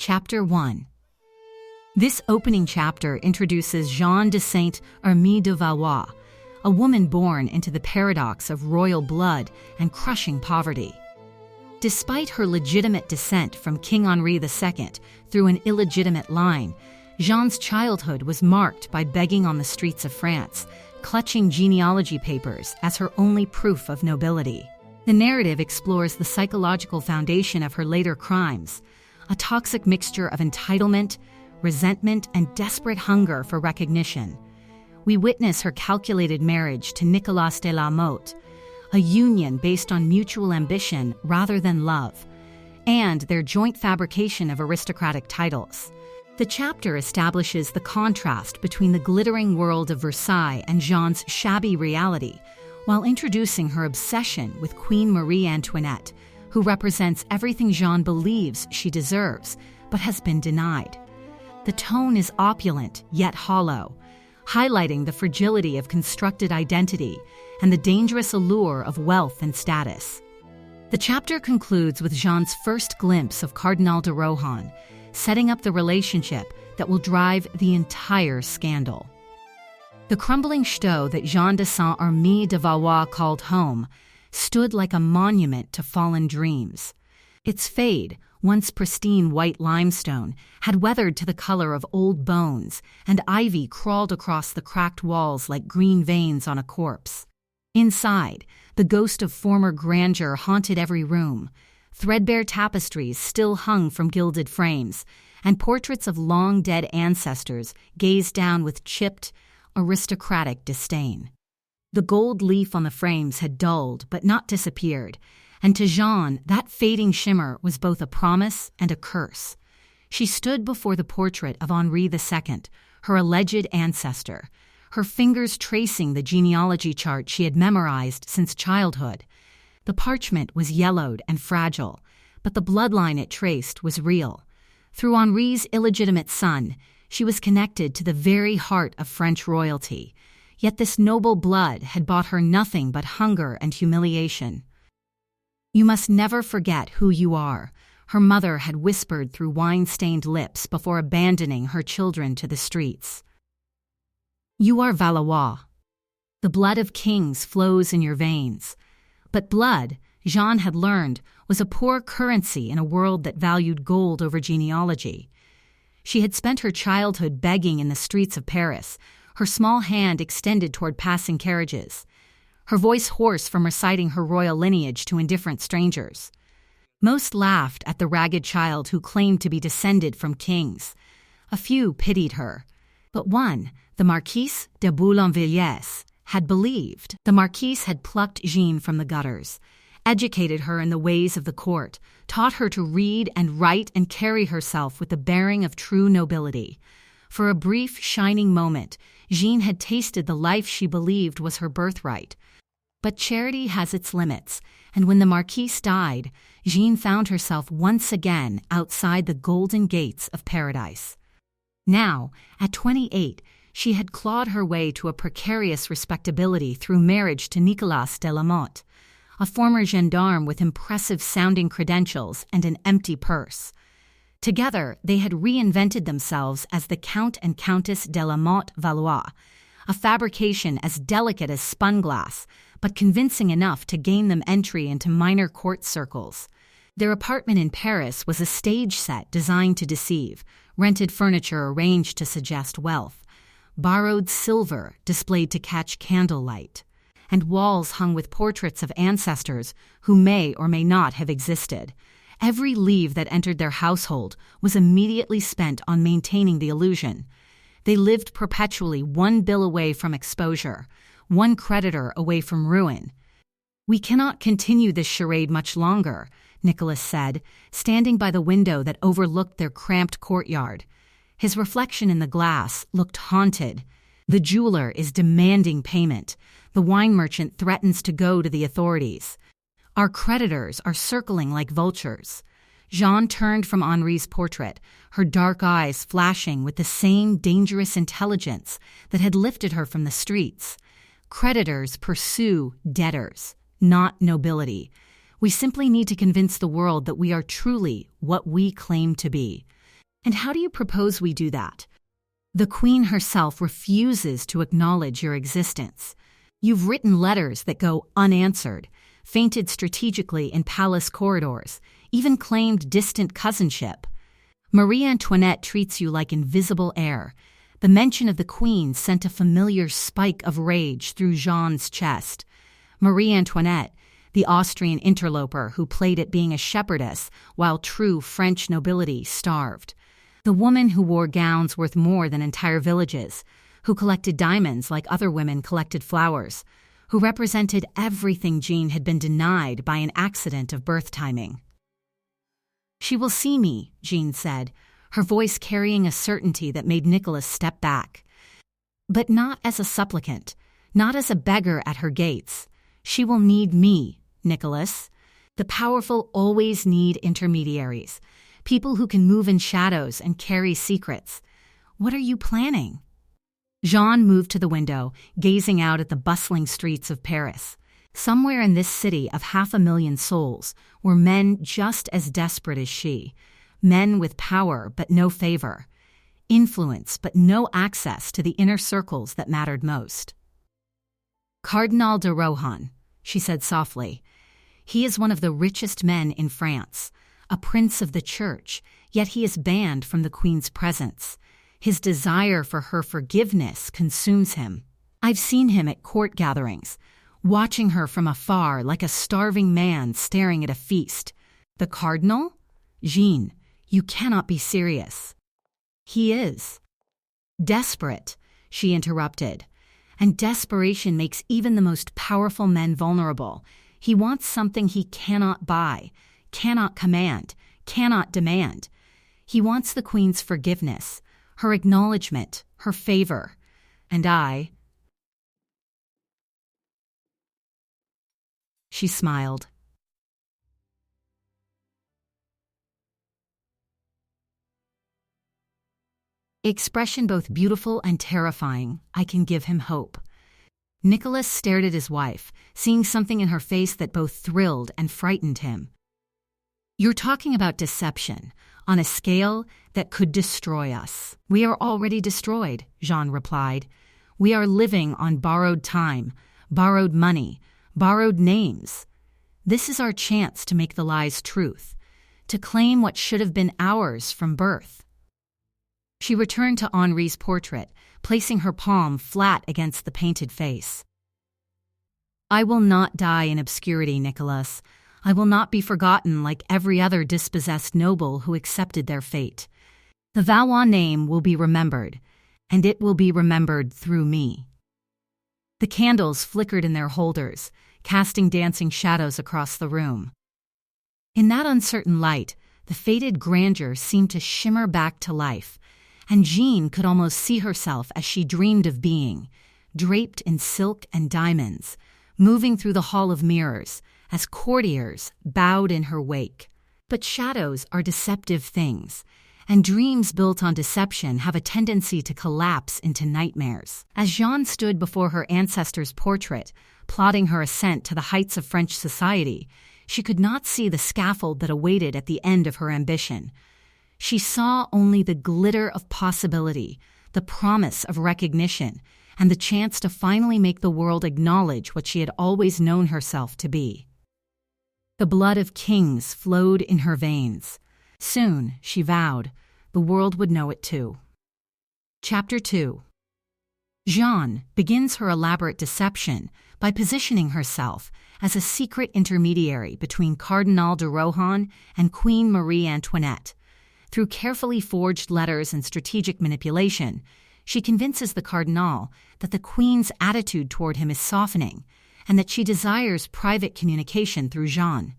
Chapter 1. This opening chapter introduces Jeanne de Saint-Armée de Valois, a woman born into the paradox of royal blood and crushing poverty. Despite her legitimate descent from King Henri II through an illegitimate line, Jeanne's childhood was marked by begging on the streets of France, clutching genealogy papers as her only proof of nobility. The narrative explores the psychological foundation of her later crimes, a toxic mixture of entitlement, resentment, and desperate hunger for recognition. We witness her calculated marriage to Nicolas de la Motte, a union based on mutual ambition rather than love, and their joint fabrication of aristocratic titles. The chapter establishes the contrast between the glittering world of Versailles and Jeanne's shabby reality, while introducing her obsession with Queen Marie Antoinette, who represents everything Jeanne believes she deserves, but has been denied. The tone is opulent, yet hollow, highlighting the fragility of constructed identity and the dangerous allure of wealth and status. The chapter concludes with Jeanne's first glimpse of Cardinal de Rohan, setting up the relationship that will drive the entire scandal. The crumbling chateau that Jeanne de Saint-Armée de Valois called home stood like a monument to fallen dreams. Its fade, once pristine white limestone, had weathered to the color of old bones, and ivy crawled across the cracked walls like green veins on a corpse. Inside, the ghost of former grandeur haunted every room. Threadbare tapestries still hung from gilded frames, and portraits of long-dead ancestors gazed down with chipped, aristocratic disdain. The gold leaf on the frames had dulled but not disappeared, and to Jeanne that fading shimmer was both a promise and a curse. She stood before the portrait of Henri II, her alleged ancestor, her fingers tracing the genealogy chart she had memorized since childhood. The parchment was yellowed and fragile, but the bloodline it traced was real. Through Henri's illegitimate son, she was connected to the very heart of French royalty. Yet this noble blood had bought her nothing but hunger and humiliation. "You must never forget who you are," her mother had whispered through wine-stained lips before abandoning her children to the streets. "You are Valois. The blood of kings flows in your veins." But blood, Jeanne had learned, was a poor currency in a world that valued gold over genealogy. She had spent her childhood begging in the streets of Paris, her small hand extended toward passing carriages, her voice hoarse from reciting her royal lineage to indifferent strangers. Most laughed at the ragged child who claimed to be descended from kings. A few pitied her. But one, the Marquise de Boulainvilliers, had believed. The Marquise had plucked Jeanne from the gutters, educated her in the ways of the court, taught her to read and write and carry herself with the bearing of true nobility. For a brief, shining moment, Jeanne had tasted the life she believed was her birthright. But charity has its limits, and when the Marquise died, Jeanne found herself once again outside the golden gates of paradise. Now, at 28, she had clawed her way to a precarious respectability through marriage to Nicolas de la Motte, a former gendarme with impressive-sounding credentials and an empty purse. Together, they had reinvented themselves as the Count and Countess de la Motte Valois, a fabrication as delicate as spun glass, but convincing enough to gain them entry into minor court circles. Their apartment in Paris was a stage set designed to deceive, rented furniture arranged to suggest wealth, borrowed silver displayed to catch candlelight, and walls hung with portraits of ancestors who may or may not have existed. Every livre that entered their household was immediately spent on maintaining the illusion. They lived perpetually one bill away from exposure, one creditor away from ruin. "We cannot continue this charade much longer," Nicholas said, standing by the window that overlooked their cramped courtyard. His reflection in the glass looked haunted. "The jeweler is demanding payment. The wine merchant threatens to go to the authorities. Our creditors are circling like vultures." Jeanne turned from Henri's portrait, her dark eyes flashing with the same dangerous intelligence that had lifted her from the streets. Creditors pursue debtors, not nobility. We simply need to convince the world that we are truly what we claim to be. And how do you propose we do that? The Queen herself refuses to acknowledge your existence. You've written letters that go unanswered, fainted strategically in palace corridors, even claimed distant cousinship. Marie Antoinette treats you like invisible air. The mention of the Queen sent a familiar spike of rage through Jeanne's chest. Marie Antoinette, the Austrian interloper who played at being a shepherdess while true French nobility starved. The woman who wore gowns worth more than entire villages, who collected diamonds like other women collected flowers, who represented everything Jeanne had been denied by an accident of birth timing. "She will see me," Jeanne said, her voice carrying a certainty that made Nicholas step back. "But not as a supplicant, not as a beggar at her gates. She will need me, Nicholas. The powerful always need intermediaries, people who can move in shadows and carry secrets. What are you planning?" Jeanne moved to the window, gazing out at the bustling streets of Paris. Somewhere in this city of 500,000 souls were men just as desperate as she, men with power but no favor, influence but no access to the inner circles that mattered most. "Cardinal de Rohan," she said softly. "He is one of the richest men in France, a prince of the church, yet he is banned from the Queen's presence. His desire for her forgiveness consumes him. I've seen him at court gatherings, watching her from afar like a starving man staring at a feast. The cardinal? Jeanne, you cannot be serious." "He is." "Desperate," she interrupted. "And desperation makes even the most powerful men vulnerable. He wants something he cannot buy, cannot command, cannot demand. He wants the Queen's forgiveness, her acknowledgement, her favor. And I—" She smiled. Expression both beautiful and terrifying, "I can give him hope." Nicholas stared at his wife, seeing something in her face that both thrilled and frightened him. "You're talking about deception, on a scale that could destroy us." "We are already destroyed," Jeanne replied. "We are living on borrowed time, borrowed money, borrowed names. This is our chance to make the lies truth, to claim what should have been ours from birth." She returned to Henri's portrait, placing her palm flat against the painted face. "I will not die in obscurity, Nicholas. I will not be forgotten like every other dispossessed noble who accepted their fate. The Valois name will be remembered, and it will be remembered through me." The candles flickered in their holders, casting dancing shadows across the room. In that uncertain light, the faded grandeur seemed to shimmer back to life, and Jeanne could almost see herself as she dreamed of being, draped in silk and diamonds, moving through the hall of mirrors, as courtiers bowed in her wake. But shadows are deceptive things, and dreams built on deception have a tendency to collapse into nightmares. As Jeanne stood before her ancestor's portrait, plotting her ascent to the heights of French society, she could not see the scaffold that awaited at the end of her ambition. She saw only the glitter of possibility, the promise of recognition, and the chance to finally make the world acknowledge what she had always known herself to be. The blood of kings flowed in her veins. Soon, she vowed, the world would know it too. Chapter 2. Jeanne begins her elaborate deception by positioning herself as a secret intermediary between Cardinal de Rohan and Queen Marie Antoinette. Through carefully forged letters and strategic manipulation, she convinces the Cardinal that the Queen's attitude toward him is softening and that she desires private communication through Jeanne.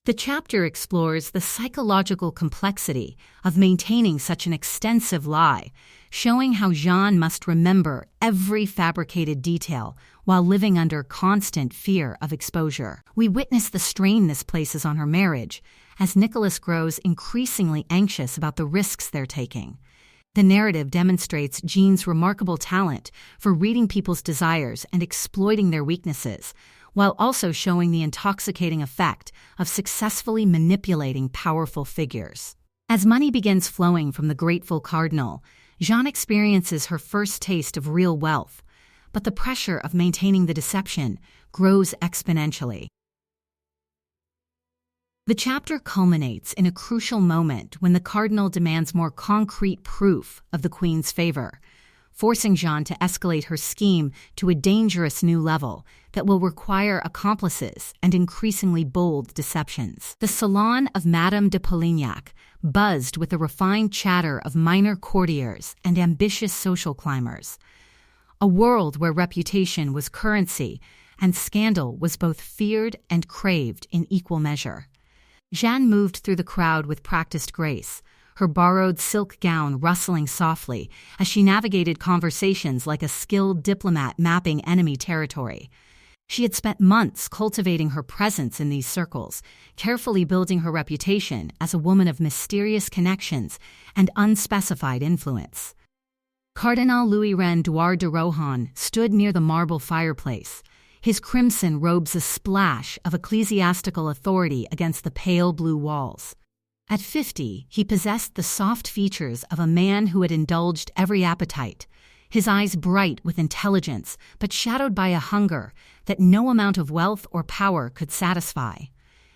The chapter explores the psychological complexity of maintaining such an extensive lie, showing how Jeanne must remember every fabricated detail while living under constant fear of exposure. We witness the strain this places on her marriage as Nicholas grows increasingly anxious about the risks they're taking. The narrative demonstrates Jeanne's remarkable talent for reading people's desires and exploiting their weaknesses, while also showing the intoxicating effect of successfully manipulating powerful figures. As money begins flowing from the grateful cardinal, Jeanne experiences her first taste of real wealth, but the pressure of maintaining the deception grows exponentially. The chapter culminates in a crucial moment when the cardinal demands more concrete proof of the queen's favor, forcing Jeanne to escalate her scheme to a dangerous new level that will require accomplices and increasingly bold deceptions. The salon of Madame de Polignac buzzed with the refined chatter of minor courtiers and ambitious social climbers, a world where reputation was currency and scandal was both feared and craved in equal measure. Jeanne moved through the crowd with practiced grace, her borrowed silk gown rustling softly as she navigated conversations like a skilled diplomat mapping enemy territory. She had spent months cultivating her presence in these circles, carefully building her reputation as a woman of mysterious connections and unspecified influence. Cardinal Louis-Ren-Douard de Rohan stood near the marble fireplace, his crimson robes a splash of ecclesiastical authority against the pale blue walls. At 50, he possessed the soft features of a man who had indulged every appetite, his eyes bright with intelligence but shadowed by a hunger that no amount of wealth or power could satisfy.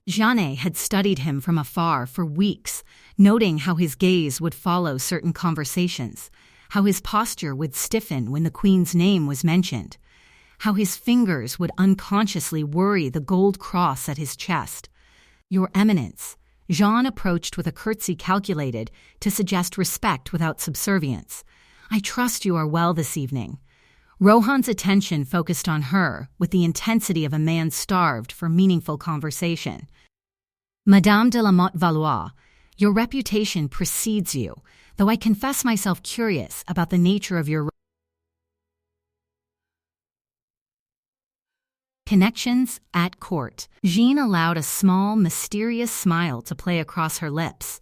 Jeanne had studied him from afar for weeks, noting how his gaze would follow certain conversations, how his posture would stiffen when the queen's name was mentioned, how his fingers would unconsciously worry the gold cross at his chest. "Your Eminence," Jeanne approached with a curtsy calculated to suggest respect without subservience. "I trust you are well this evening." Rohan's attention focused on her with the intensity of a man starved for meaningful conversation. "Madame de la Motte Valois, your reputation precedes you, though I confess myself curious about the nature of your connections at court." Jeanne allowed a small, mysterious smile to play across her lips.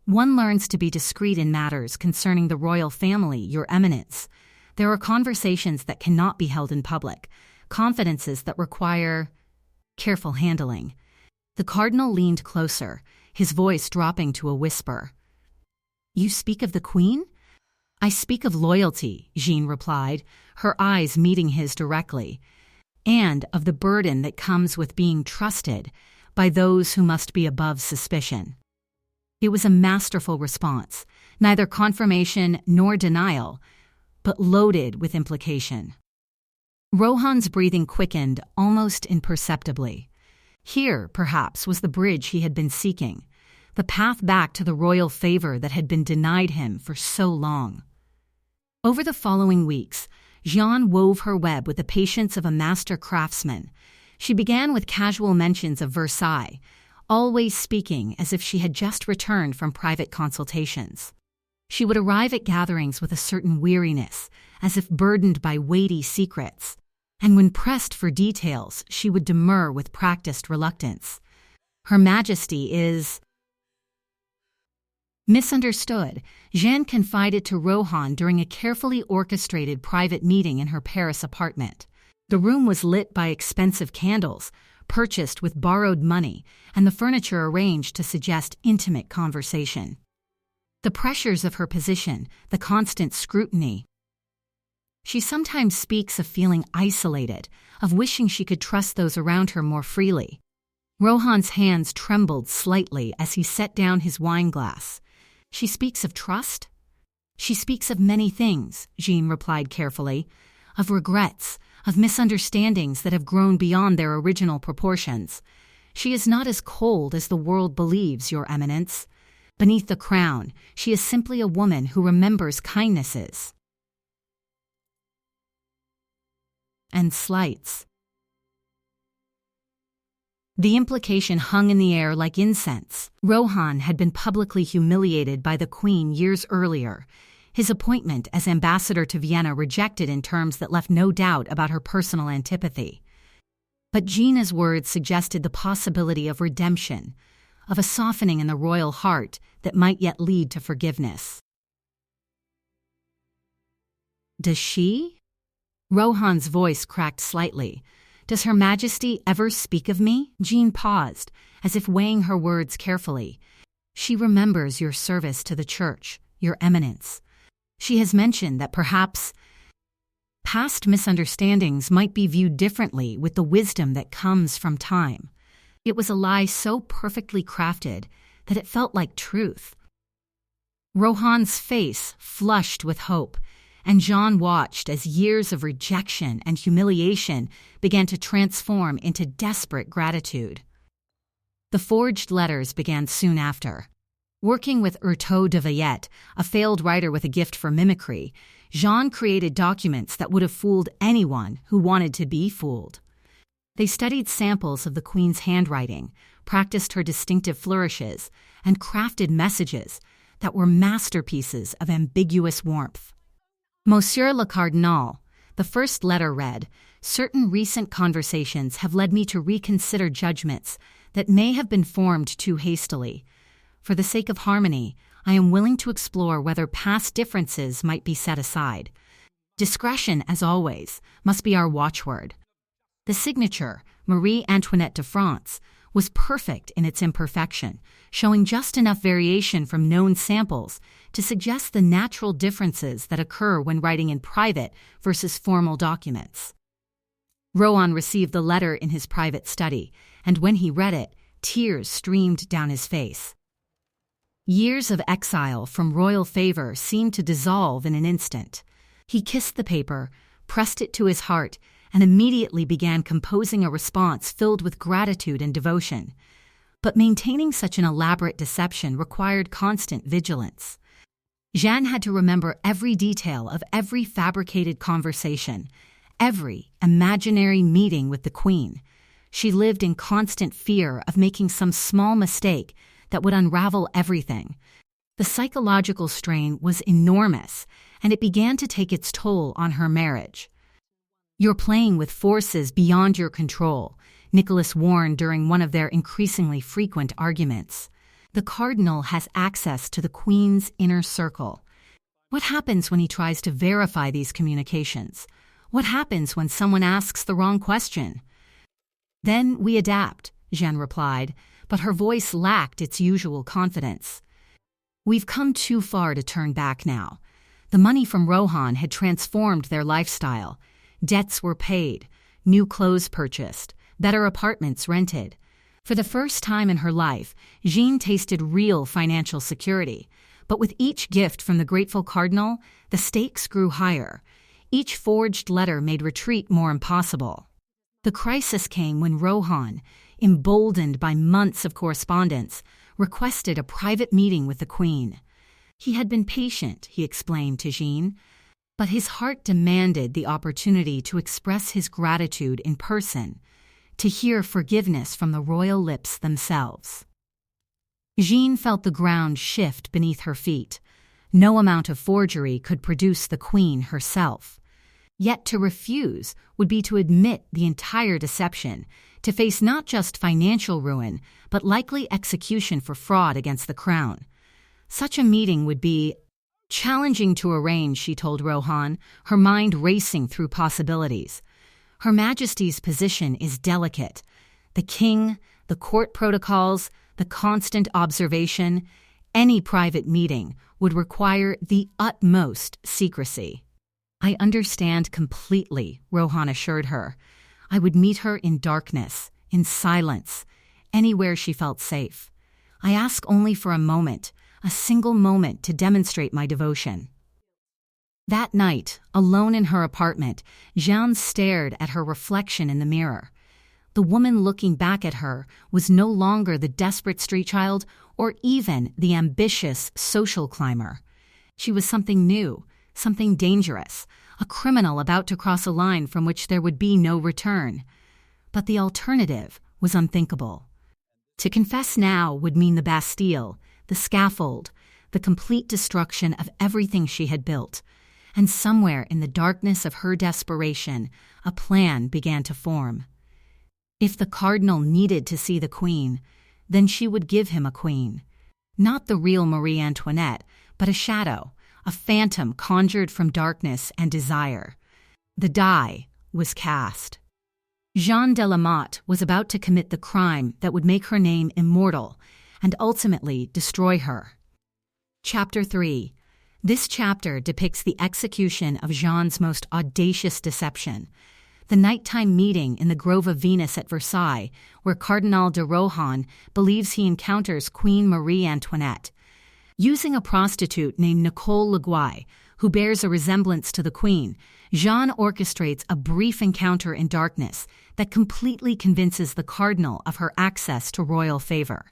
"One learns to be discreet in matters concerning the royal family, Your Eminence. There are conversations that cannot be held in public, confidences that require careful handling." The cardinal leaned closer, his voice dropping to a whisper. "You speak of the queen?" "I speak of loyalty," Jeanne replied, her eyes meeting his directly, "and of the burden that comes with being trusted by those who must be above suspicion." It was a masterful response, neither confirmation nor denial, but loaded with implication. Rohan's breathing quickened almost imperceptibly. Here, perhaps, was the bridge he had been seeking, the path back to the royal favor that had been denied him for so long. Over the following weeks, Jeanne wove her web with the patience of a master craftsman. She began with casual mentions of Versailles, always speaking as if she had just returned from private consultations. She would arrive at gatherings with a certain weariness, as if burdened by weighty secrets, and when pressed for details, she would demur with practiced reluctance. "Her Majesty is misunderstood," Jeanne confided to Rohan during a carefully orchestrated private meeting in her Paris apartment. The room was lit by expensive candles, purchased with borrowed money, and the furniture arranged to suggest intimate conversation. The pressures of her position, the constant scrutiny. She sometimes speaks of feeling isolated, of wishing she could trust those around her more freely. Rohan's hands trembled slightly as he set down his wine glass. "She speaks of trust?" "She speaks of many things," Jeanne replied carefully, "of regrets, of misunderstandings that have grown beyond their original proportions. She is not as cold as the world believes, Your Eminence. Beneath the crown, she is simply a woman who remembers kindnesses and slights." The implication hung in the air like incense. Rohan had been publicly humiliated by the Queen years earlier, his appointment as ambassador to Vienna rejected in terms that left no doubt about her personal antipathy. But Jeanne's words suggested the possibility of redemption, of a softening in the royal heart that might yet lead to forgiveness. "Does she?" Rohan's voice cracked slightly. "Does Her Majesty ever speak of me?" Jeanne paused, as if weighing her words carefully. She remembers your service to the church, your eminence. She has mentioned that perhaps past misunderstandings might be viewed differently with the wisdom that comes from time. It was a lie so perfectly crafted that it felt like truth. Rohan's face flushed with hope, and Jeanne watched as years of rejection and humiliation began to transform into desperate gratitude. The forged letters began soon after. Working with Urteau de Villette, a failed writer with a gift for mimicry, Jeanne created documents that would have fooled anyone who wanted to be fooled. They studied samples of the Queen's handwriting, practiced her distinctive flourishes, and crafted messages that were masterpieces of ambiguous warmth. Monsieur le Cardinal, the first letter read, "Certain recent conversations have led me to reconsider judgments that may have been formed too hastily. For the sake of harmony, I am willing to explore whether past differences might be set aside. Discretion, as always, must be our watchword." The signature, Marie Antoinette de France, was perfect in its imperfection, showing just enough variation from known samples to suggest the natural differences that occur when writing in private versus formal documents. Rohan received the letter in his private study, and when he read it, tears streamed down his face. Years of exile from royal favor seemed to dissolve in an instant. He kissed the paper, pressed it to his heart, and immediately began composing a response filled with gratitude and devotion. But maintaining such an elaborate deception required constant vigilance. Jeanne had to remember every detail of every fabricated conversation, every imaginary meeting with the Queen. She lived in constant fear of making some small mistake that would unravel everything. The psychological strain was enormous, and it began to take its toll on her marriage. "You're playing with forces beyond your control," Nicholas warned during one of their increasingly frequent arguments. "The Cardinal has access to the Queen's inner circle. What happens when he tries to verify these communications? What happens when someone asks the wrong question?" "Then we adapt," Jeanne replied, but her voice lacked its usual confidence. "We've come too far to turn back now." The money from Rohan had transformed their lifestyle. Debts were paid, new clothes purchased, better apartments rented. For the first time in her life, Jeanne tasted real financial security. But with each gift from the grateful cardinal, the stakes grew higher. Each forged letter made retreat more impossible. The crisis came when Rohan, emboldened by months of correspondence, requested a private meeting with the Queen. He had been patient, he explained to Jeanne, but his heart demanded the opportunity to express his gratitude in person, to hear forgiveness from the royal lips themselves. Jeanne felt the ground shift beneath her feet. No amount of forgery could produce the Queen herself. Yet to refuse would be to admit the entire deception, to face not just financial ruin, but likely execution for fraud against the crown. Such a meeting would be challenging to arrange, she told Rohan, her mind racing through possibilities. Her Majesty's position is delicate. The king, the court protocols, the constant observation, any private meeting would require the utmost secrecy. "I understand completely," Rohan assured her. "I would meet her in darkness, in silence, anywhere she felt safe. I ask only for a moment, a single moment to demonstrate my devotion." That night, alone in her apartment, Jeanne stared at her reflection in the mirror. The woman looking back at her was no longer the desperate street child or even the ambitious social climber. She was something new, something dangerous, a criminal about to cross a line from which there would be no return. But the alternative was unthinkable. To confess now would mean the Bastille, the scaffold, the complete destruction of everything she had built. And somewhere in the darkness of her desperation, a plan began to form. If the cardinal needed to see the Queen, then she would give him a queen. Not the real Marie Antoinette, but a shadow, a phantom conjured from darkness and desire. The die was cast. Jeanne de la Motte was about to commit the crime that would make her name immortal, and ultimately destroy her. Chapter 3. This chapter depicts the execution of Jeanne's most audacious deception, the nighttime meeting in the Grove of Venus at Versailles, where Cardinal de Rohan believes he encounters Queen Marie Antoinette. Using a prostitute named Nicole Leguay, who bears a resemblance to the Queen, Jeanne orchestrates a brief encounter in darkness that completely convinces the Cardinal of her access to royal favor.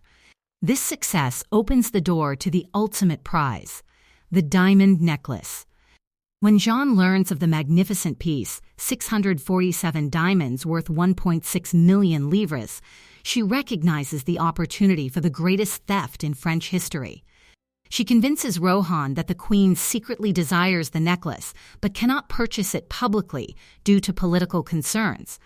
This success opens the door to the ultimate prize, the diamond necklace. When Jeanne learns of the magnificent piece, 647 diamonds worth 1.6 million livres, she recognizes the opportunity for the greatest theft in French history. She convinces Rohan that the Queen secretly desires the necklace but cannot purchase it publicly due to political concerns,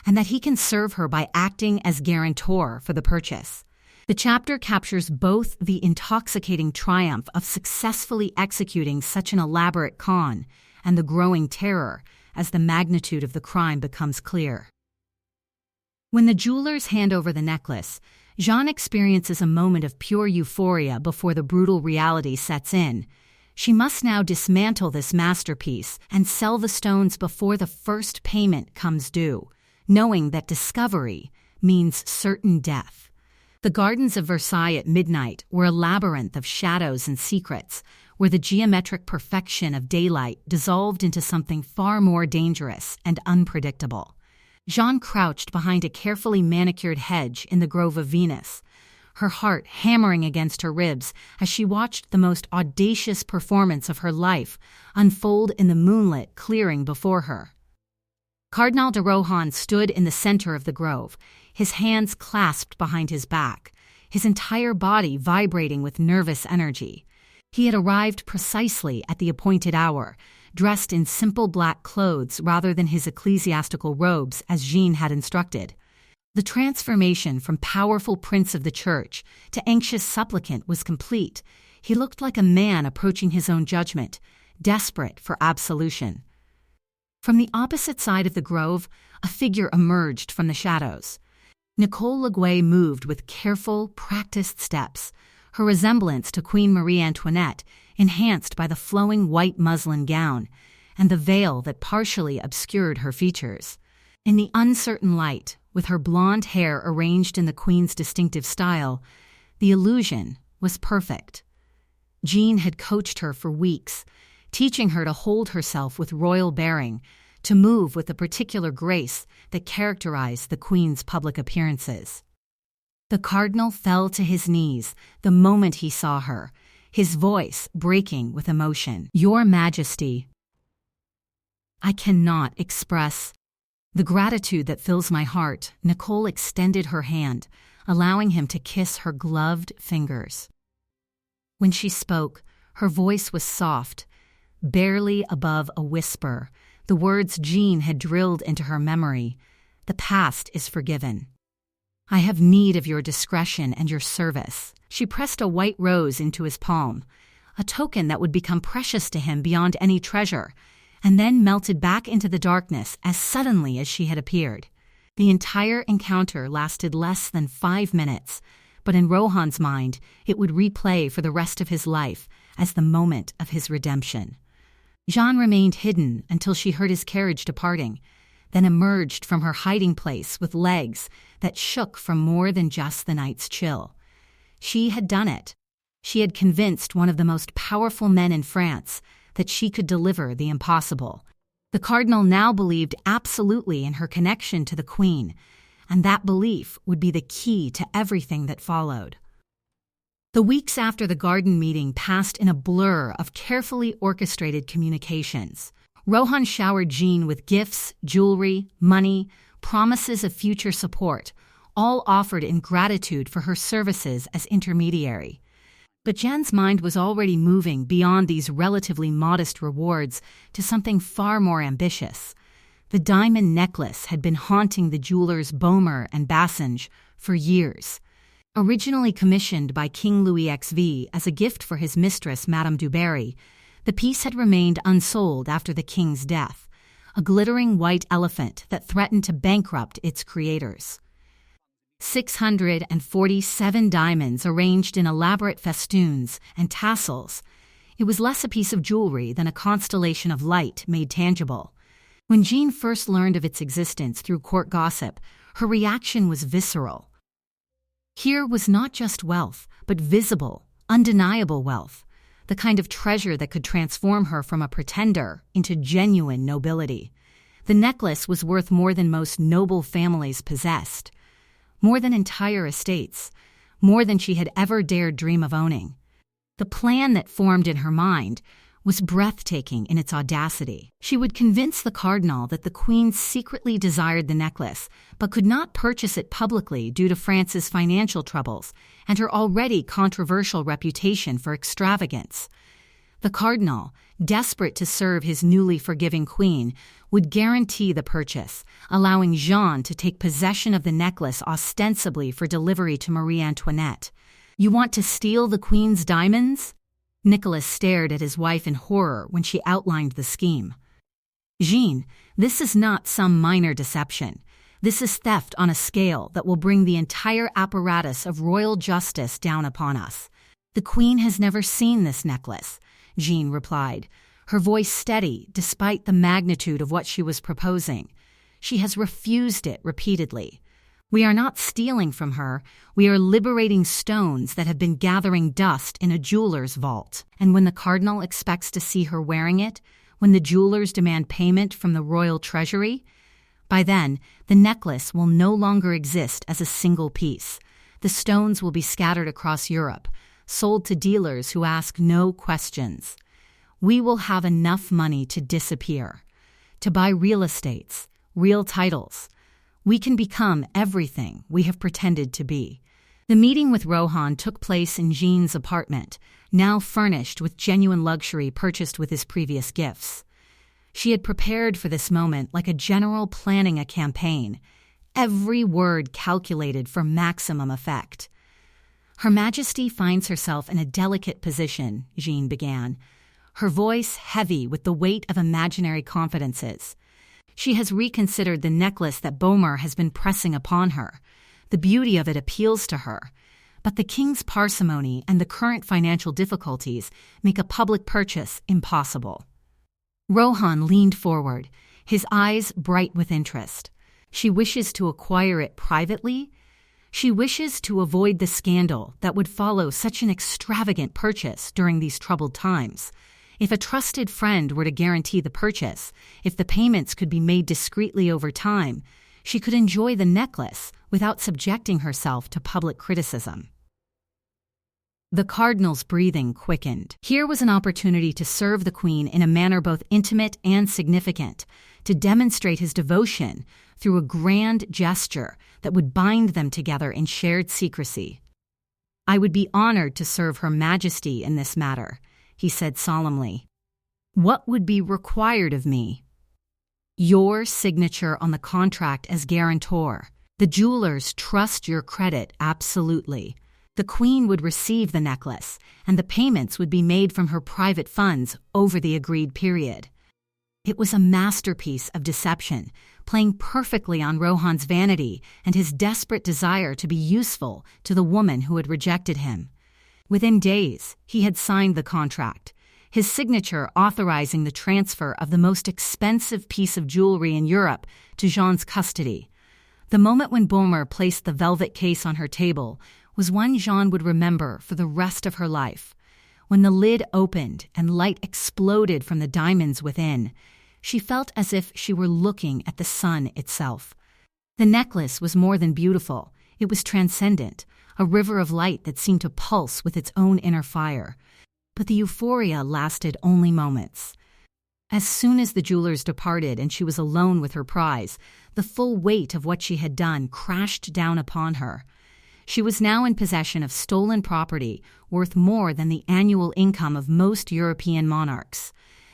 and that he can serve her by acting as guarantor for the purchase. The chapter captures both the intoxicating triumph of successfully executing such an elaborate con and the growing terror as the magnitude of the crime becomes clear. When the jewelers hand over the necklace, Jeanne experiences a moment of pure euphoria before the brutal reality sets in. She must now dismantle this masterpiece and sell the stones before the first payment comes due, knowing that discovery means certain death. The gardens of Versailles at midnight were a labyrinth of shadows and secrets, where the geometric perfection of daylight dissolved into something far more dangerous and unpredictable. Jeanne crouched behind a carefully manicured hedge in the Grove of Venus, her heart hammering against her ribs as she watched the most audacious performance of her life unfold in the moonlit clearing before her. Cardinal de Rohan stood in the center of the grove, his hands clasped behind his back, his entire body vibrating with nervous energy. He had arrived precisely at the appointed hour, dressed in simple black clothes rather than his ecclesiastical robes as Jeanne had instructed. The transformation from powerful prince of the church to anxious supplicant was complete. He looked like a man approaching his own judgment, desperate for absolution. From the opposite side of the grove, a figure emerged from the shadows. Nicole Leguay moved with careful, practiced steps, her resemblance to Queen Marie Antoinette enhanced by the flowing white muslin gown and the veil that partially obscured her features. In the uncertain light, with her blonde hair arranged in the Queen's distinctive style, the illusion was perfect. Jeanne had coached her for weeks, teaching her to hold herself with royal bearing, to move with the particular grace that characterized the Queen's public appearances. The Cardinal fell to his knees the moment he saw her, his voice breaking with emotion. "Your Majesty, I cannot express the gratitude that fills my heart." Nicole extended her hand, allowing him to kiss her gloved fingers. When she spoke, her voice was soft, barely above a whisper, the words Jeanne had drilled into her memory. "The past is forgiven. I have need of your discretion and your service." She pressed a white rose into his palm, a token that would become precious to him beyond any treasure, and then melted back into the darkness as suddenly as she had appeared. The entire encounter lasted less than 5 minutes, but in Rohan's mind, it would replay for the rest of his life as the moment of his redemption. Jeanne remained hidden until she heard his carriage departing, then emerged from her hiding place with legs that shook from more than just the night's chill. She had done it. She had convinced one of the most powerful men in France that she could deliver the impossible. The Cardinal now believed absolutely in her connection to the Queen, and that belief would be the key to everything that followed. The weeks after the garden meeting passed in a blur of carefully orchestrated communications. Rohan showered Jeanne with gifts, jewelry, money, promises of future support, all offered in gratitude for her services as intermediary. But Jeanne's mind was already moving beyond these relatively modest rewards to something far more ambitious. The diamond necklace had been haunting the jewelers Boehmer and Bassange for years. Originally commissioned by King Louis XV as a gift for his mistress, Madame du Barry, the piece had remained unsold after the king's death, a glittering white elephant that threatened to bankrupt its creators. 647 diamonds arranged in elaborate festoons and tassels. It was less a piece of jewelry than a constellation of light made tangible. When Jeanne first learned of its existence through court gossip, her reaction was visceral. Here was not just wealth, but visible, undeniable wealth, the kind of treasure that could transform her from a pretender into genuine nobility. The necklace was worth more than most noble families possessed, more than entire estates, more than she had ever dared dream of owning. The plan that formed in her mind was breathtaking in its audacity. She would convince the cardinal that the queen secretly desired the necklace, but could not purchase it publicly due to France's financial troubles and her already controversial reputation for extravagance. The cardinal, desperate to serve his newly forgiving queen, would guarantee the purchase, allowing Jeanne to take possession of the necklace ostensibly for delivery to Marie Antoinette. "You want to steal the queen's diamonds?" Nicholas stared at his wife in horror when she outlined the scheme. "Jeanne, this is not some minor deception. This is theft on a scale that will bring the entire apparatus of royal justice down upon us. The queen has never seen this necklace," Jeanne replied, her voice steady despite the magnitude of what she was proposing. "She has refused it repeatedly. We are not stealing from her, we are liberating stones that have been gathering dust in a jeweler's vault. And when the cardinal expects to see her wearing it, when the jewelers demand payment from the royal treasury, by then the necklace will no longer exist as a single piece. The stones will be scattered across Europe, sold to dealers who ask no questions. We will have enough money to disappear, to buy real estates, real titles. We can become everything we have pretended to be." The meeting with Rohan took place in Jeanne's apartment, now furnished with genuine luxury purchased with his previous gifts. She had prepared for this moment like a general planning a campaign, every word calculated for maximum effect. "Her Majesty finds herself in a delicate position," Jeanne began, her voice heavy with the weight of imaginary confidences. "She has reconsidered the necklace that Beaumont has been pressing upon her. The beauty of it appeals to her, but the king's parsimony and the current financial difficulties make a public purchase impossible." Rohan leaned forward, his eyes bright with interest. "She wishes to acquire it privately? She wishes to avoid the scandal that would follow such an extravagant purchase during these troubled times. If a trusted friend were to guarantee the purchase, if the payments could be made discreetly over time, she could enjoy the necklace without subjecting herself to public criticism." The cardinal's breathing quickened. Here was an opportunity to serve the queen in a manner both intimate and significant, to demonstrate his devotion through a grand gesture that would bind them together in shared secrecy. "I would be honored to serve Her Majesty in this matter," he said solemnly. "What would be required of me?" "Your signature on the contract as guarantor. The jewelers trust your credit absolutely. The queen would receive the necklace, and the payments would be made from her private funds over the agreed period." It was a masterpiece of deception, playing perfectly on Rohan's vanity and his desperate desire to be useful to the woman who had rejected him. Within days, he had signed the contract, his signature authorizing the transfer of the most expensive piece of jewelry in Europe to Jeanne's custody. The moment when Beaumont placed the velvet case on her table was one Jeanne would remember for the rest of her life. When the lid opened and light exploded from the diamonds within, she felt as if she were looking at the sun itself. The necklace was more than beautiful, it was transcendent, a river of light that seemed to pulse with its own inner fire. But the euphoria lasted only moments. As soon as the jewelers departed and she was alone with her prize, the full weight of what she had done crashed down upon her. She was now in possession of stolen property worth more than the annual income of most European monarchs.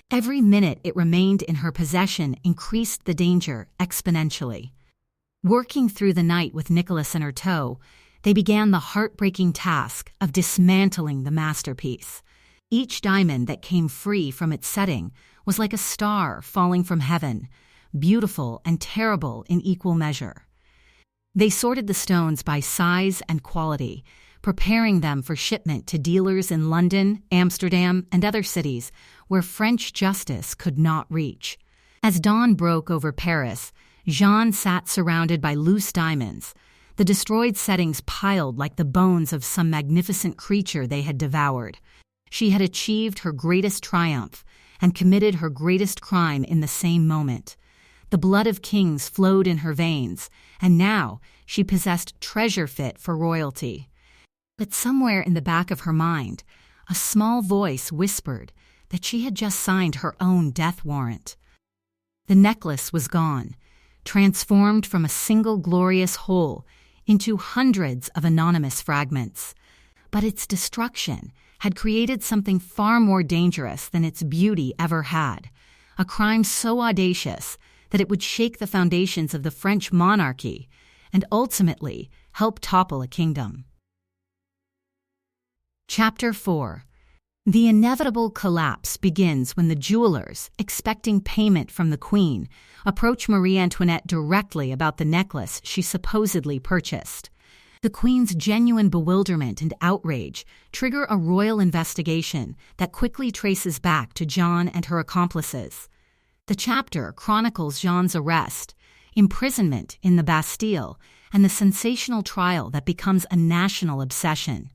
Every minute it remained in her possession increased the danger exponentially. Working through the night with Nicholas in her tow, they began the heartbreaking task of dismantling the masterpiece. Each diamond that came free from its setting was like a star falling from heaven, beautiful and terrible in equal measure. They sorted the stones by size and quality, preparing them for shipment to dealers in London, Amsterdam, and other cities where French justice could not reach. As dawn broke over Paris, Jeanne sat surrounded by loose diamonds, the destroyed settings piled like the bones of some magnificent creature they had devoured. She had achieved her greatest triumph and committed her greatest crime in the same moment. The blood of kings flowed in her veins, and now she possessed treasure fit for royalty. But somewhere in the back of her mind, a small voice whispered that she had just signed her own death warrant. The necklace was gone, transformed from a single glorious whole into hundreds of anonymous fragments. But its destruction had created something far more dangerous than its beauty ever had, a crime so audacious that it would shake the foundations of the French monarchy and ultimately help topple a kingdom. Chapter 4. The inevitable collapse begins when the jewelers, expecting payment from the Queen, approach Marie Antoinette directly about the necklace she supposedly purchased. The Queen's genuine bewilderment and outrage trigger a royal investigation that quickly traces back to Jeanne and her accomplices. The chapter chronicles Jeanne's arrest, imprisonment in the Bastille, and the sensational trial that becomes a national obsession.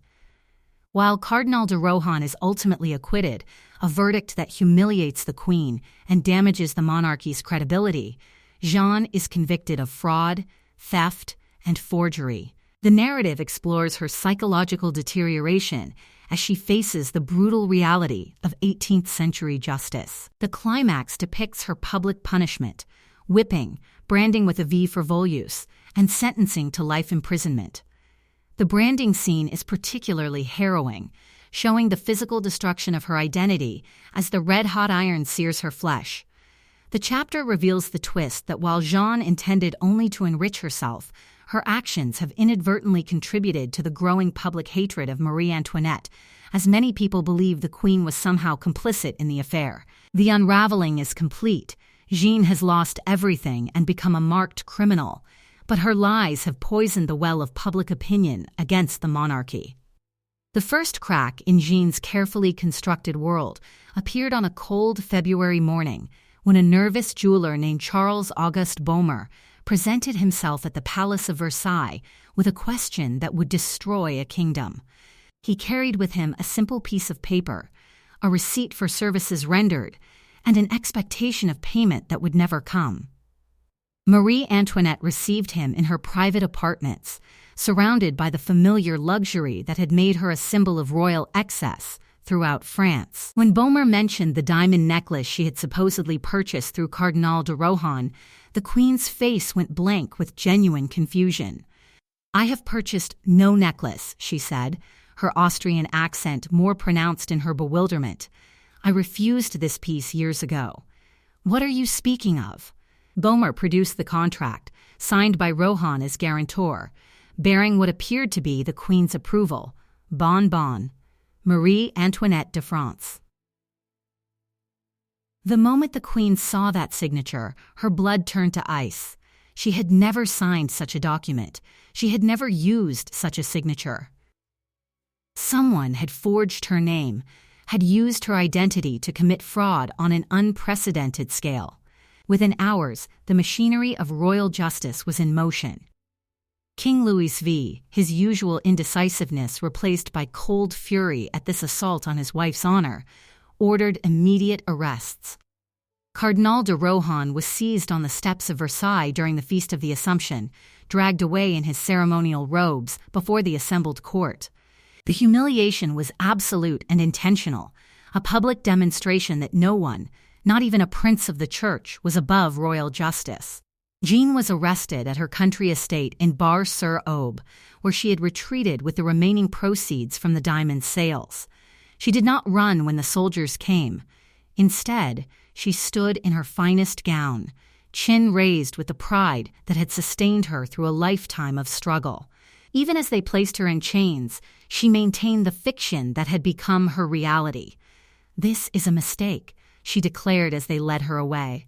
While Cardinal de Rohan is ultimately acquitted, a verdict that humiliates the Queen and damages the monarchy's credibility, Jeanne is convicted of fraud, theft, and forgery. The narrative explores her psychological deterioration as she faces the brutal reality of 18th-century justice. The climax depicts her public punishment, whipping, branding with a V for Voluce, and sentencing to life imprisonment. The branding scene is particularly harrowing, showing the physical destruction of her identity as the red-hot iron sears her flesh. The chapter reveals the twist that while Jeanne intended only to enrich herself, her actions have inadvertently contributed to the growing public hatred of Marie Antoinette, as many people believe the Queen was somehow complicit in the affair. The unraveling is complete. Jeanne has lost everything and become a marked criminal, but her lies have poisoned the well of public opinion against the monarchy. The first crack in Jeanne's carefully constructed world appeared on a cold February morning when a nervous jeweler named Charles Auguste Baumer presented himself at the Palace of Versailles with a question that would destroy a kingdom. He carried with him a simple piece of paper, a receipt for services rendered, and an expectation of payment that would never come. Marie Antoinette received him in her private apartments, surrounded by the familiar luxury that had made her a symbol of royal excess throughout France. When Baumer mentioned the diamond necklace she had supposedly purchased through Cardinal de Rohan, the Queen's face went blank with genuine confusion. "I have purchased no necklace," she said, her Austrian accent more pronounced in her bewilderment. "I refused this piece years ago." "What are you speaking of?" Baumer produced the contract, signed by Rohan as guarantor, bearing what appeared to be the Queen's approval. Bon bon. Marie Antoinette de France. The moment the Queen saw that signature, her blood turned to ice. She had never signed such a document. She had never used such a signature. Someone had forged her name, had used her identity to commit fraud on an unprecedented scale. Within hours, the machinery of royal justice was in motion. King Louis V, his usual indecisiveness replaced by cold fury at this assault on his wife's honor, ordered immediate arrests. Cardinal de Rohan was seized on the steps of Versailles during the Feast of the Assumption, dragged away in his ceremonial robes before the assembled court. The humiliation was absolute and intentional, a public demonstration that no one, not even a prince of the church, was above royal justice. Jeanne was arrested at her country estate in Bar-sur-Aube, where she had retreated with the remaining proceeds from the diamond sales. She did not run when the soldiers came. Instead, she stood in her finest gown, chin raised with the pride that had sustained her through a lifetime of struggle. Even as they placed her in chains, she maintained the fiction that had become her reality. "This is a mistake," she declared as they led her away.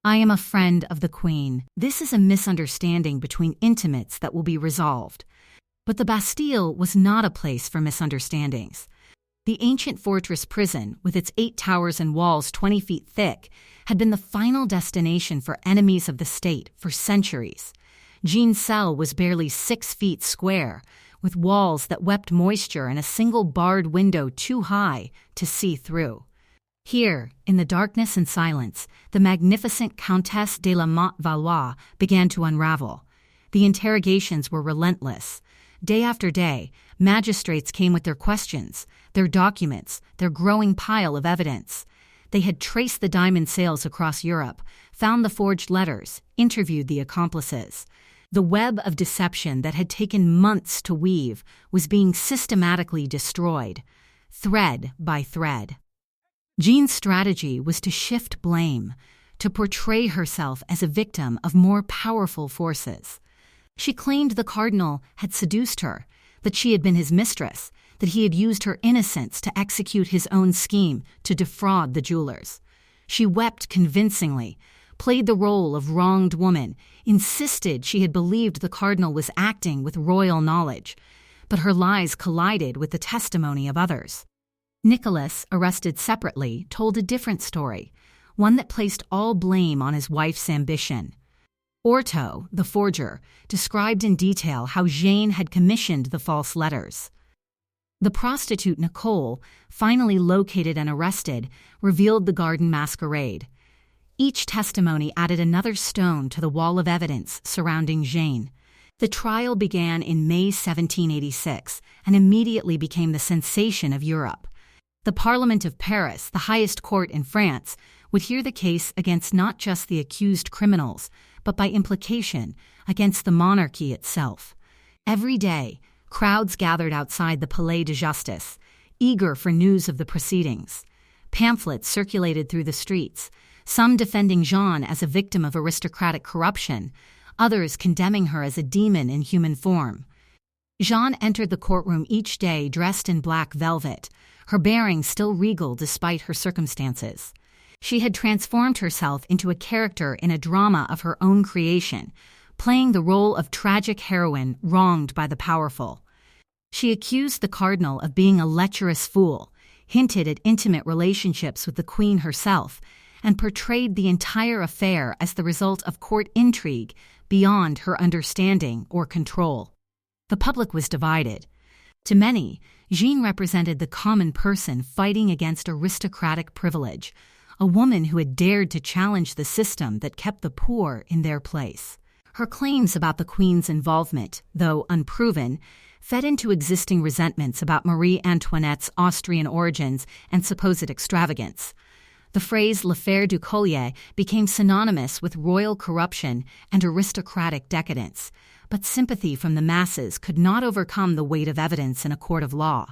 I am a friend of the Queen. This is a misunderstanding between intimates that will be resolved. But the Bastille was not a place for misunderstandings. The ancient fortress prison, with its 8 towers and walls 20 feet thick, had been the final destination for enemies of the state for centuries. Jeanne's cell was barely 6 feet square, with walls that wept moisture and a single barred window too high to see through. Here, in the darkness and silence, the magnificent Countess de la Motte Valois began to unravel. The interrogations were relentless. Day after day, magistrates came with their questions, their documents, their growing pile of evidence. They had traced the diamond sales across Europe, found the forged letters, interviewed the accomplices. The web of deception that had taken months to weave was being systematically destroyed, thread by thread. Jeanne's strategy was to shift blame, to portray herself as a victim of more powerful forces. She claimed the cardinal had seduced her, that she had been his mistress, that he had used her innocence to execute his own scheme to defraud the jewelers. She wept convincingly, played the role of wronged woman, insisted she had believed the cardinal was acting with royal knowledge, but her lies collided with the testimony of others. Nicholas, arrested separately, told a different story, one that placed all blame on his wife's ambition. Orto, the forger, described in detail how Jeanne had commissioned the false letters. The prostitute Nicole, finally located and arrested, revealed the garden masquerade. Each testimony added another stone to the wall of evidence surrounding Jeanne. The trial began in May 1786 and immediately became the sensation of Europe. The Parliament of Paris, the highest court in France, would hear the case against not just the accused criminals, but by implication, against the monarchy itself. Every day, crowds gathered outside the Palais de Justice, eager for news of the proceedings. Pamphlets circulated through the streets, some defending Jeanne as a victim of aristocratic corruption, others condemning her as a demon in human form. Jeanne entered the courtroom each day dressed in black velvet, her bearing still regal despite her circumstances. She had transformed herself into a character in a drama of her own creation, playing the role of tragic heroine wronged by the powerful. She accused the cardinal of being a lecherous fool, hinted at intimate relationships with the queen herself, and portrayed the entire affair as the result of court intrigue beyond her understanding or control. The public was divided. To many, Jeanne represented the common person fighting against aristocratic privilege, a woman who had dared to challenge the system that kept the poor in their place. Her claims about the Queen's involvement, though unproven, fed into existing resentments about Marie Antoinette's Austrian origins and supposed extravagance. The phrase l'affaire du collier became synonymous with royal corruption and aristocratic decadence, but sympathy from the masses could not overcome the weight of evidence in a court of law.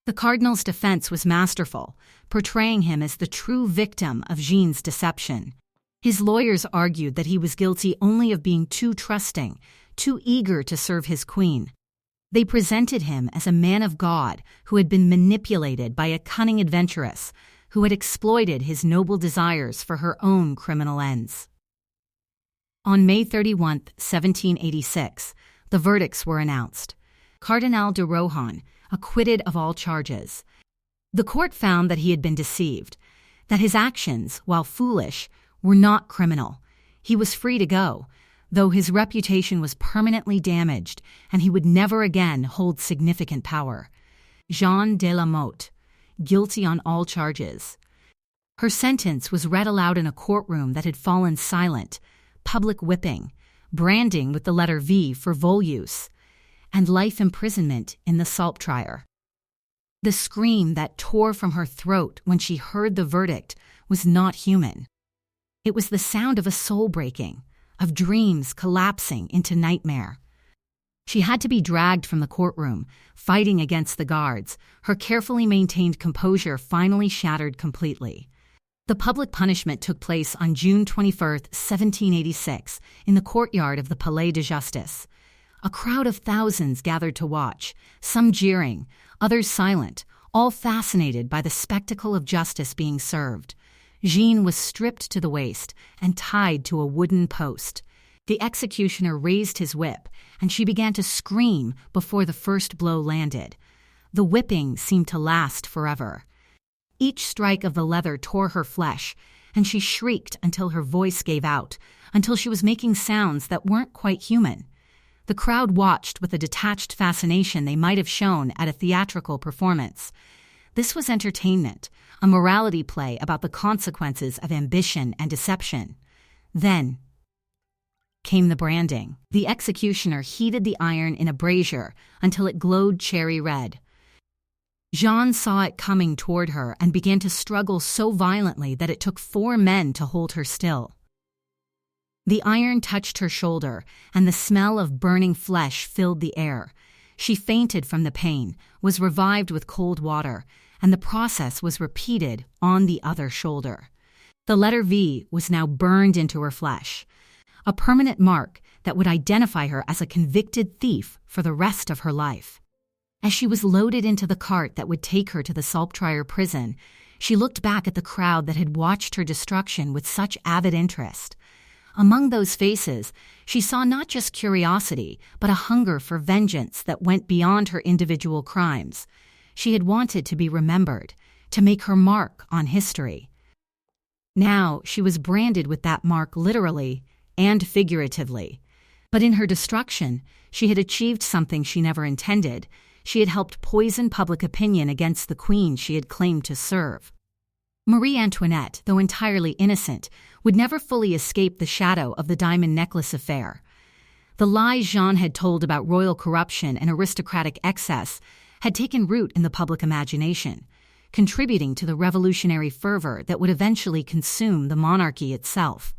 The cardinal's defense was masterful, portraying him as the true victim of Jeanne's deception. His lawyers argued that he was guilty only of being too trusting, too eager to serve his queen. They presented him as a man of God who had been manipulated by a cunning adventuress who had exploited his noble desires for her own criminal ends. On May 31, 1786, the verdicts were announced. Cardinal de Rohan, acquitted of all charges. The court found that he had been deceived, that his actions, while foolish, were not criminal. He was free to go, though his reputation was permanently damaged and he would never again hold significant power. Jeanne de la Motte, guilty on all charges. Her sentence was read aloud in a courtroom that had fallen silent, public whipping, branding with the letter V for volus, and life imprisonment in the saltpetre. The scream that tore from her throat when she heard the verdict was not human. It was the sound of a soul breaking, of dreams collapsing into nightmare. She had to be dragged from the courtroom, fighting against the guards, her carefully maintained composure finally shattered completely. The public punishment took place on June 21, 1786, in the courtyard of the Palais de Justice. A crowd of thousands gathered to watch, some jeering, others silent, all fascinated by the spectacle of justice being served. Jeanne was stripped to the waist and tied to a wooden post. The executioner raised his whip, and she began to scream before the first blow landed. The whipping seemed to last forever. Each strike of the leather tore her flesh, and she shrieked until her voice gave out, until she was making sounds that weren't quite human. The crowd watched with a detached fascination they might have shown at a theatrical performance. This was entertainment, a morality play about the consequences of ambition and deception. Then came the branding. The executioner heated the iron in a brazier until it glowed cherry red. Jeanne saw it coming toward her and began to struggle so violently that it took 4 men to hold her still. The iron touched her shoulder, and the smell of burning flesh filled the air. She fainted from the pain, was revived with cold water, and the process was repeated on the other shoulder. The letter V was now burned into her flesh, a permanent mark that would identify her as a convicted thief for the rest of her life. As she was loaded into the cart that would take her to the Salptrier prison, she looked back at the crowd that had watched her destruction with such avid interest. Among those faces, she saw not just curiosity, but a hunger for vengeance that went beyond her individual crimes. She had wanted to be remembered, to make her mark on history. Now she was branded with that mark literally and figuratively. But in her destruction, she had achieved something she never intended. She had helped poison public opinion against the queen she had claimed to serve. Marie Antoinette, though entirely innocent, would never fully escape the shadow of the diamond necklace affair. The lies Jeanne had told about royal corruption and aristocratic excess had taken root in the public imagination, contributing to the revolutionary fervor that would eventually consume the monarchy itself.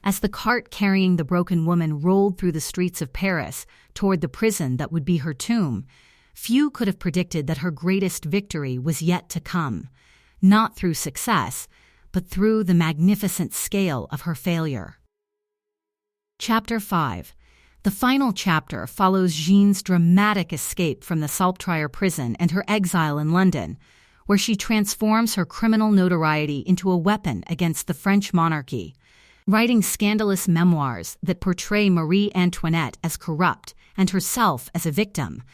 As the cart carrying the broken woman rolled through the streets of Paris toward the prison that would be her tomb, few could have predicted that her greatest victory was yet to come, not through success, but through the magnificent scale of her failure. Chapter 5. The final chapter follows Jeanne's dramatic escape from the Salptrier prison and her exile in London, where she transforms her criminal notoriety into a weapon against the French monarchy. Writing scandalous memoirs that portray Marie Antoinette as corrupt and herself as a victim,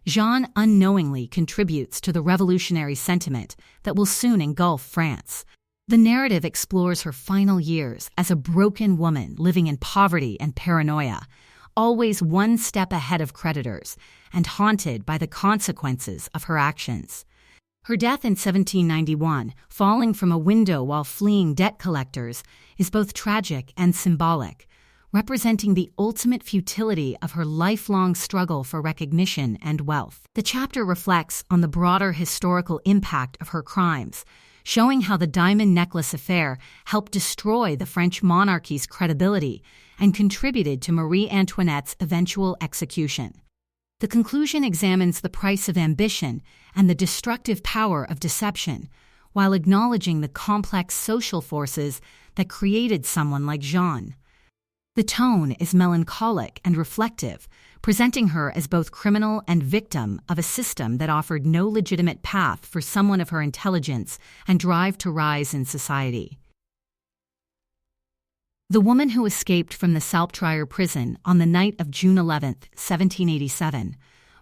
Jeanne unknowingly contributes to the revolutionary sentiment that will soon engulf France. The narrative explores her final years as a broken woman living in poverty and paranoia, always one step ahead of creditors and haunted by the consequences of her actions. Her death in 1791, falling from a window while fleeing debt collectors, is both tragic and symbolic, representing the ultimate futility of her lifelong struggle for recognition and wealth. The chapter reflects on the broader historical impact of her crimes, showing how the diamond necklace affair helped destroy the French monarchy's credibility and contributed to Marie Antoinette's eventual execution. The conclusion examines the price of ambition and the destructive power of deception, while acknowledging the complex social forces that created someone like Jeanne. The tone is melancholic and reflective, presenting her as both criminal and victim of a system that offered no legitimate path for someone of her intelligence and drive to rise in society. The woman who escaped from the Salptrier prison on the night of June 11, 1787,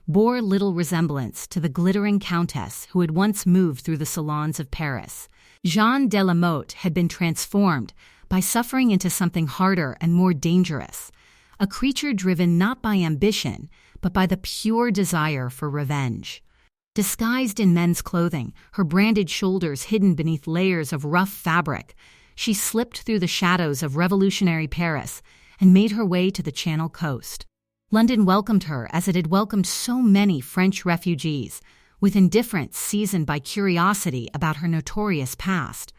bore little resemblance to the glittering countess who had once moved through the salons of Paris. Jeanne de la Motte had been transformed by suffering into something harder and more dangerous, a creature driven not by ambition, but by the pure desire for revenge. Disguised in men's clothing, her branded shoulders hidden beneath layers of rough fabric, she slipped through the shadows of revolutionary Paris and made her way to the Channel coast. London welcomed her as it had welcomed so many French refugees, with indifference seasoned by curiosity about her notorious past.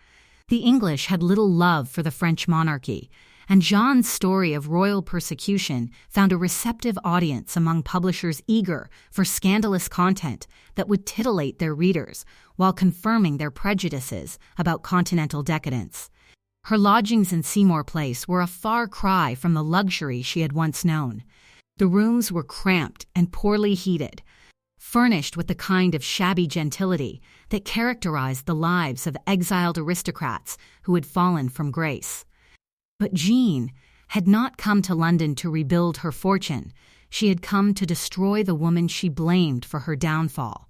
The English had little love for the French monarchy, and Jeanne's story of royal persecution found a receptive audience among publishers eager for scandalous content that would titillate their readers while confirming their prejudices about continental decadence. Her lodgings in Seymour Place were a far cry from the luxury she had once known. The rooms were cramped and poorly heated. furnished with the kind of shabby gentility that characterized the lives of exiled aristocrats who had fallen from grace. But Jeanne had not come to London to rebuild her fortune. She had come to destroy the woman she blamed for her downfall.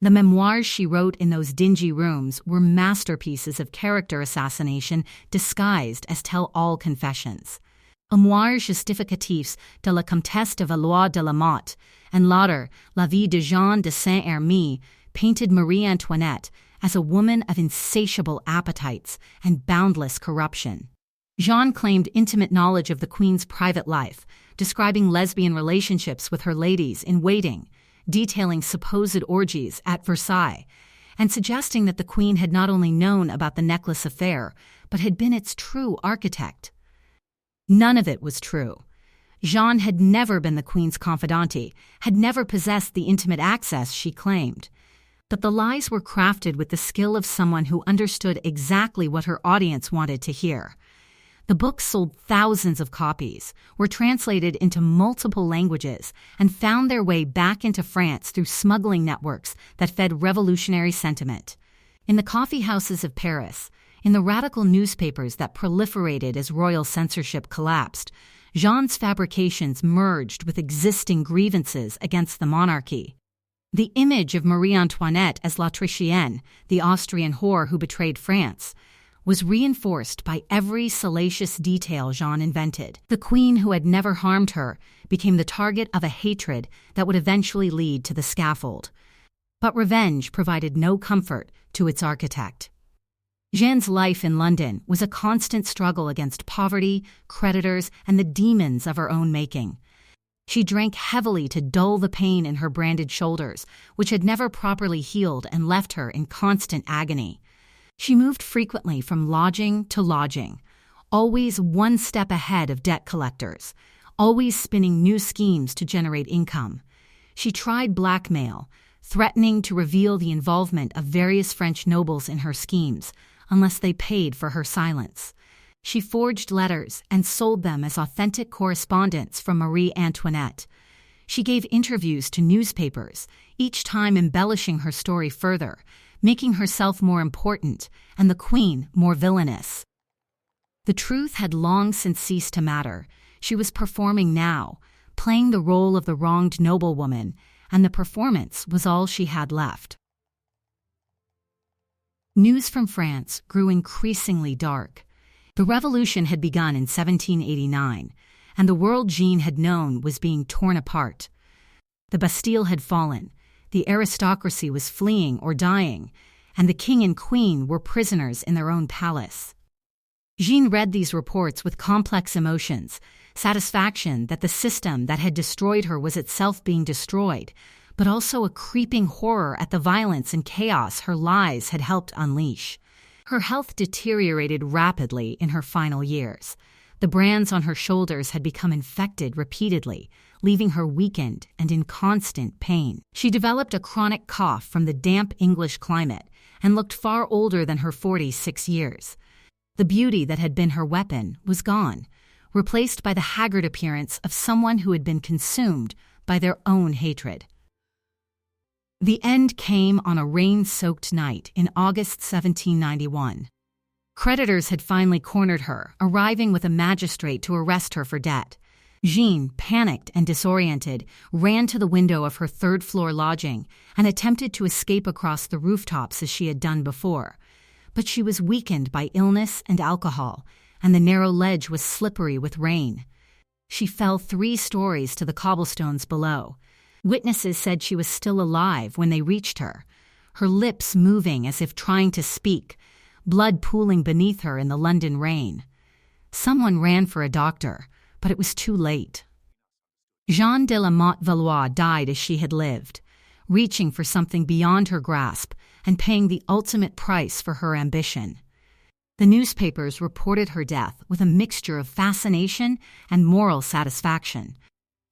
The memoirs she wrote in those dingy rooms were masterpieces of character assassination disguised as tell-all confessions. Memoires justificatifs de la Comtesse de Valois de la Motte and later La vie de Jeanne de Saint-Hermy painted Marie Antoinette as a woman of insatiable appetites and boundless corruption. Jeanne claimed intimate knowledge of the Queen's private life, describing lesbian relationships with her ladies-in-waiting, detailing supposed orgies at Versailles, and suggesting that the Queen had not only known about the necklace affair, but had been its true architect. None of it was true. Jeanne had never been the Queen's confidante, had never possessed the intimate access she claimed. But the lies were crafted with the skill of someone who understood exactly what her audience wanted to hear. The books sold thousands of copies, were translated into multiple languages, and found their way back into France through smuggling networks that fed revolutionary sentiment. In the coffee houses of Paris, in the radical newspapers that proliferated as royal censorship collapsed, Jeanne's fabrications merged with existing grievances against the monarchy. The image of Marie Antoinette as l'Autrichienne, the Austrian whore who betrayed France, was reinforced by every salacious detail Jeanne invented. The Queen, who had never harmed her, became the target of a hatred that would eventually lead to the scaffold. But revenge provided no comfort to its architect. Jeanne's life in London was a constant struggle against poverty, creditors, and the demons of her own making. She drank heavily to dull the pain in her branded shoulders, which had never properly healed and left her in constant agony. She moved frequently from lodging to lodging, always one step ahead of debt collectors, always spinning new schemes to generate income. She tried blackmail, threatening to reveal the involvement of various French nobles in her schemes, unless they paid for her silence. She forged letters and sold them as authentic correspondence from Marie Antoinette. She gave interviews to newspapers, each time embellishing her story further, making herself more important and the Queen more villainous. The truth had long since ceased to matter. She was performing now, playing the role of the wronged noblewoman, and the performance was all she had left. News from France grew increasingly dark. The revolution had begun in 1789, and the world Jeanne had known was being torn apart. The Bastille had fallen, the aristocracy was fleeing or dying, and the king and queen were prisoners in their own palace. Jeanne read these reports with complex emotions, satisfaction that the system that had destroyed her was itself being destroyed, but also a creeping horror at the violence and chaos her lies had helped unleash. Her health deteriorated rapidly in her final years. The brands on her shoulders had become infected repeatedly, leaving her weakened and in constant pain. She developed a chronic cough from the damp English climate and looked far older than her 46 years. The beauty that had been her weapon was gone, replaced by the haggard appearance of someone who had been consumed by their own hatred. The end came on a rain-soaked night in August 1791. Creditors had finally cornered her, arriving with a magistrate to arrest her for debt. Jeanne, panicked and disoriented, ran to the window of her third-floor lodging and attempted to escape across the rooftops as she had done before. But she was weakened by illness and alcohol, and the narrow ledge was slippery with rain. She fell 3 stories to the cobblestones below. Witnesses said she was still alive when they reached her, her lips moving as if trying to speak, blood pooling beneath her in the London rain. Someone ran for a doctor, but it was too late. Jeanne de la Motte Valois died as she had lived, reaching for something beyond her grasp and paying the ultimate price for her ambition. The newspapers reported her death with a mixture of fascination and moral satisfaction.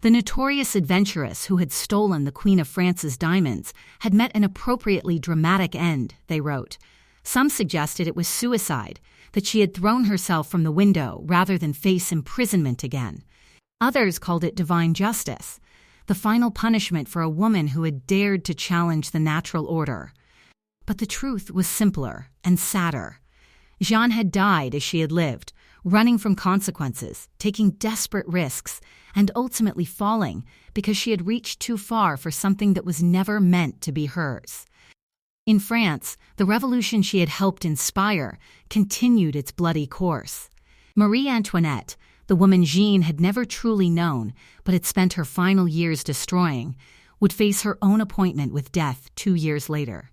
The notorious adventuress who had stolen the Queen of France's diamonds had met an appropriately dramatic end, they wrote. Some suggested it was suicide, that she had thrown herself from the window rather than face imprisonment again. Others called it divine justice. the final punishment for a woman who had dared to challenge the natural order. But the truth was simpler and sadder. Jeanne had died as she had lived, running from consequences, taking desperate risks, and ultimately falling because she had reached too far for something that was never meant to be hers. In France, the revolution she had helped inspire continued its bloody course. Marie Antoinette, the woman Jeanne had never truly known but had spent her final years destroying, would face her own appointment with death 2 years later.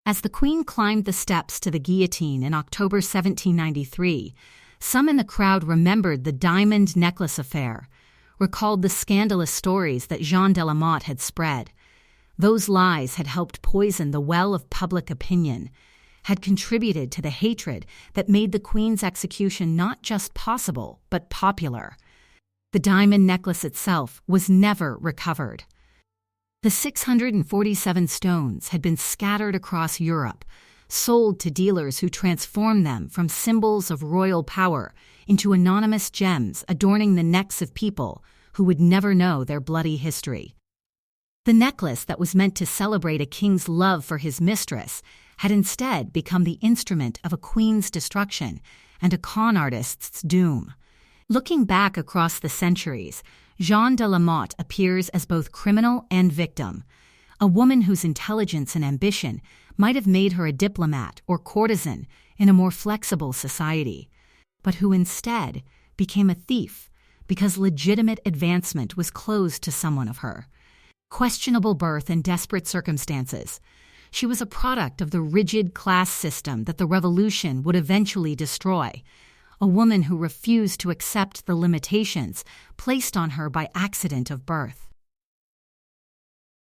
As the Queen climbed the steps to the guillotine in October 1793, some in the crowd remembered the diamond necklace affair, recalled the scandalous stories that Jeanne de la Motte had spread. Those lies had helped poison the well of public opinion, had contributed to the hatred that made the Queen's execution not just possible, but popular. The diamond necklace itself was never recovered. The 647 stones had been scattered across Europe, sold to dealers who transformed them from symbols of royal power into anonymous gems adorning the necks of people who would never know their bloody history. The necklace that was meant to celebrate a king's love for his mistress had instead become the instrument of a queen's destruction and a con artist's doom. Looking back across the centuries, Jeanne de la Motte appears as both criminal and victim, a woman whose intelligence and ambition might have made her a diplomat or courtesan in a more flexible society, but who instead became a thief because legitimate advancement was closed to someone of her. Questionable birth and desperate circumstances, she was a product of the rigid class system that the revolution would eventually destroy, a woman who refused to accept the limitations placed on her by accident of birth.